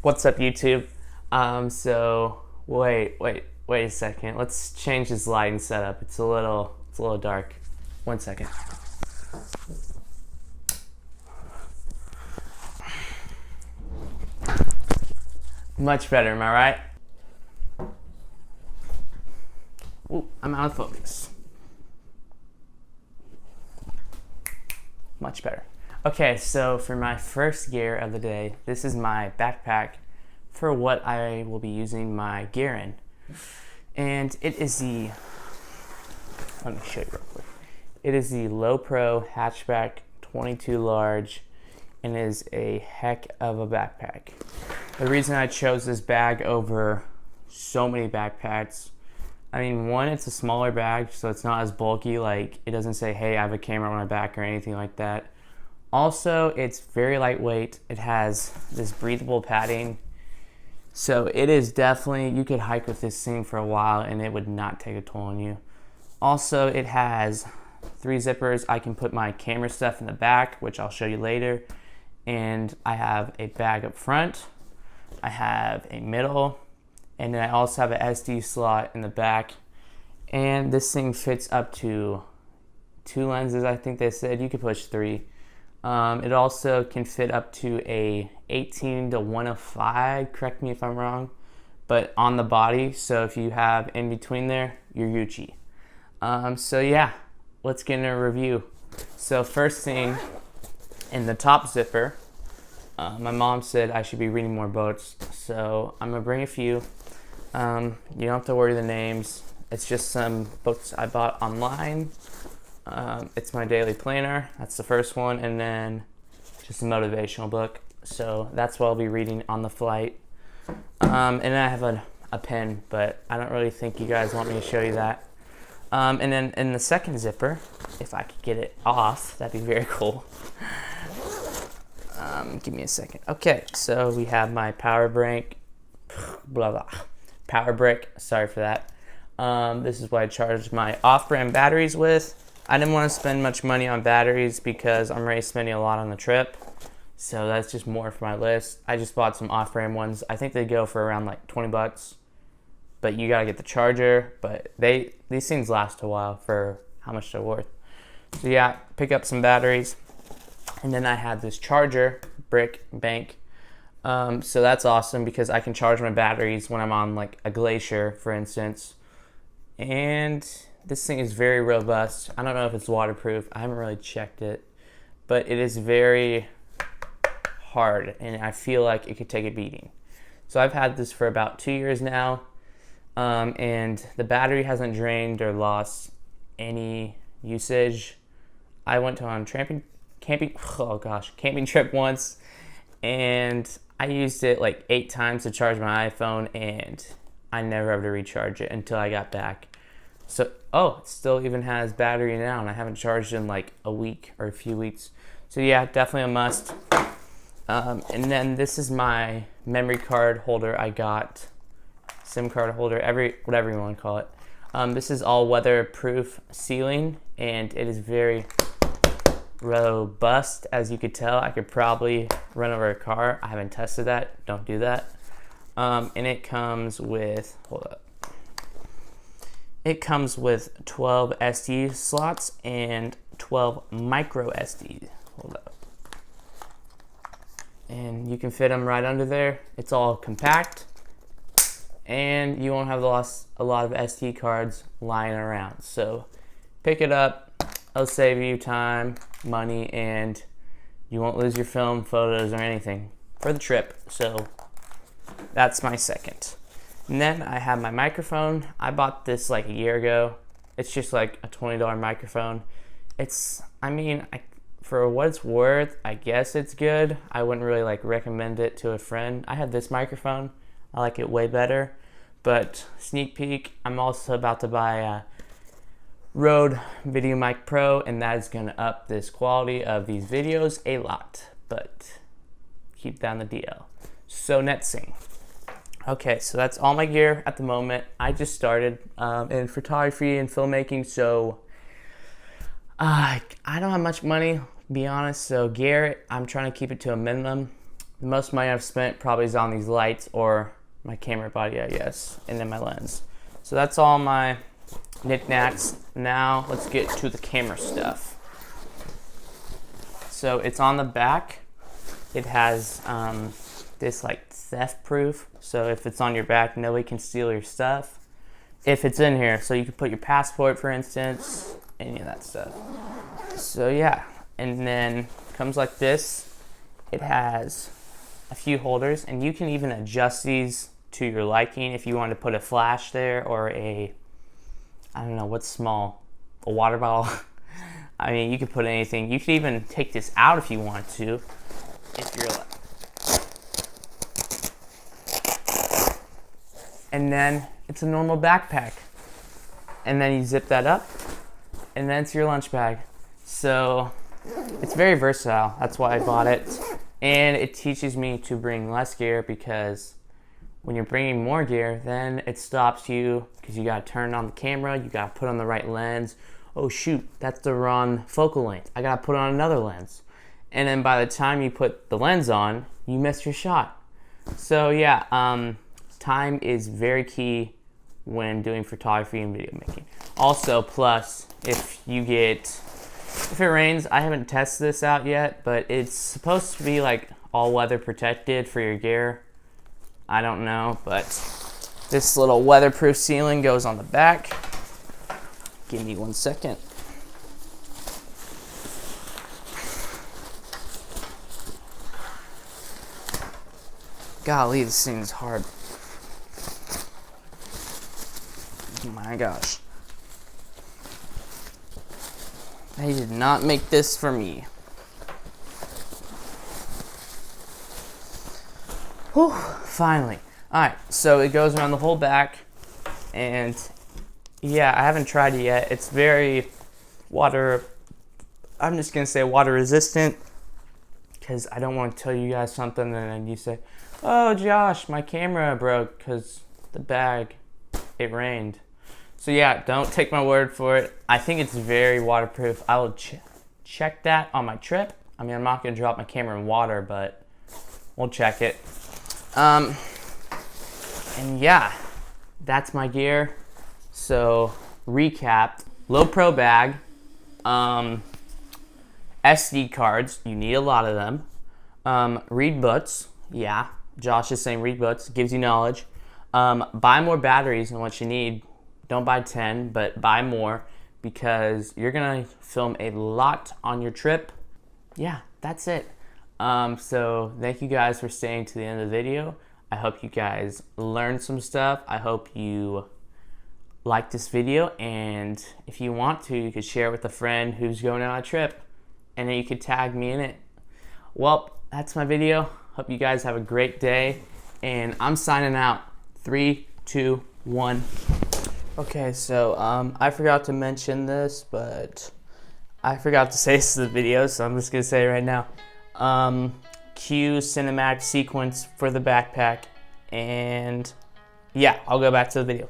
What's up, YouTube? Wait a second. Let's change this lighting setup. It's a little dark. 1 second. Much better, am I right? Ooh, I'm out of focus. Much better. Okay, so for my first gear of the day, this is my backpack for what I will be using my gear in. And it is let me show you real quick. It is the Lowepro hatchback 22 large, and it is a heck of a backpack. The reason I chose this bag over so many backpacks, I mean, one, it's a smaller bag, so it's not as bulky. Like, it doesn't say, hey, I have a camera on my back or anything like that. Also, it's very lightweight. It has this breathable padding. So it is definitely, you could hike with this thing for a while and it would not take a toll on you. Also, it has 3 zippers. I can put my camera stuff in the back, which I'll show you later. And I have a bag up front. I have a middle. And then I also have an SD slot in the back. And this thing fits up to 2 lenses, I think they said. You could push 3. It also can fit up to a 18-105, correct me if I'm wrong, but on the body. So if you have in between there, you're Gucci. So yeah, let's get into a review. So first thing, in the top zipper, my mom said I should be reading more books, so I'm gonna bring a few. You don't have to worry the names. It's just some books I bought online. It's my daily planner. That's the first one, and then just a motivational book. So that's what I'll be reading on the flight. And then I have a pen, but I don't really think you guys want me to show you that. And then in the second zipper, if I could get it off, that'd be very cool. Give me a second. Okay, so we have my power brick. Power brick. Sorry for that. This is what I charged my off-brand batteries with. I didn't want to spend much money on batteries because I'm already spending a lot on the trip. So that's just more for my list. I just bought some off-brand ones. I think they go for around like 20 bucks. But you gotta get the charger. But these things last a while for how much they're worth. So yeah, pick up some batteries. And then I have this charger, brick bank. So that's awesome because I can charge my batteries when I'm on like a glacier, for instance. And this thing is very robust. I don't know if it's waterproof. I haven't really checked it, but it is very hard and I feel like it could take a beating. So I've had this for about 2 years now, and the battery hasn't drained or lost any usage. I went on camping trip once, and I used it like 8 times to charge my iPhone, and I never had to recharge it until I got back. So, it still even has battery now, and I haven't charged in like a week or a few weeks. So yeah, definitely a must. And then this is my memory card holder I got, SIM card holder, whatever you want to call it. This is all weatherproof sealing, and it is very robust. As you could tell, I could probably run over a car. I haven't tested that. Don't do that. And it comes with, It comes with 12 SD slots and 12 micro SD. Hold up. And you can fit them right under there. It's all compact. And you won't have a lot of SD cards lying around. So pick it up. It'll save you time, money, and you won't lose your film, photos, or anything for the trip. So that's my second. And then I have my microphone. I bought this like a year ago. It's just like a $20 microphone. For what it's worth, I guess it's good. I wouldn't really like recommend it to a friend. I have this microphone. I like it way better. But sneak peek, I'm also about to buy a Rode VideoMic Pro, and that is gonna up this quality of these videos a lot. But keep down the DL. So NetSync. Okay, so that's all my gear at the moment. I just started in photography and filmmaking, so I don't have much money, to be honest. So gear, I'm trying to keep it to a minimum. the most money I've spent probably is on these lights or my camera body, I guess, and then my lens. So that's all my knickknacks. Now let's get to the camera stuff. So it's on the back. It has this like theft proof. So if it's on your back, nobody can steal your stuff. If it's in here, so you can put your passport, for instance, any of that stuff. So yeah, and then comes like this. It has a few holders, and you can even adjust these to your liking if you want to put a flash there or a, I don't know, what's small, a water bottle. I mean, you could put anything. You could even take this out if you want to, if you're like. And then it's a normal backpack. And then you zip that up, and then it's your lunch bag. So it's very versatile. That's why I bought it. And it teaches me to bring less gear, because when you're bringing more gear, then it stops you because you got to turn on the camera, you got to put on the right lens. Oh shoot, that's the wrong focal length. I got to put on another lens. And then by the time you put the lens on, you miss your shot. So yeah, time is very key when doing photography and video making. Also, plus, if it rains, I haven't tested this out yet, but it's supposed to be like all weather protected for your gear. I don't know, but this little weatherproof ceiling goes on the back. Give me 1 second. Golly, this thing is hard. Oh my gosh. They did not make this for me. Whew, finally. Alright, so it goes around the whole back, and yeah, I haven't tried it yet. It's very I'm just gonna say water resistant, because I don't want to tell you guys something and then you say, oh Josh, my camera broke because the bag, it rained. So yeah, don't take my word for it. I think it's very waterproof. I will check that on my trip. I mean, I'm not gonna drop my camera in water, but we'll check it. And yeah, that's my gear. So recap: Lowepro bag, SD cards, you need a lot of them. Read books, yeah, Josh is saying read books, gives you knowledge. Buy more batteries than what you need. Don't buy 10, but buy more, because you're gonna film a lot on your trip. Yeah, that's it. So thank you guys for staying to the end of the video. I hope you guys learned some stuff. I hope you like this video, and if you want to, you could share it with a friend who's going on a trip, and then you could tag me in it. Well, that's my video. Hope you guys have a great day, and I'm signing out. 3, 2, 1. Okay, so I forgot to mention this, but I forgot to say this in the video, so I'm just gonna say it right now. Cue cinematic sequence for the backpack, and yeah, I'll go back to the video.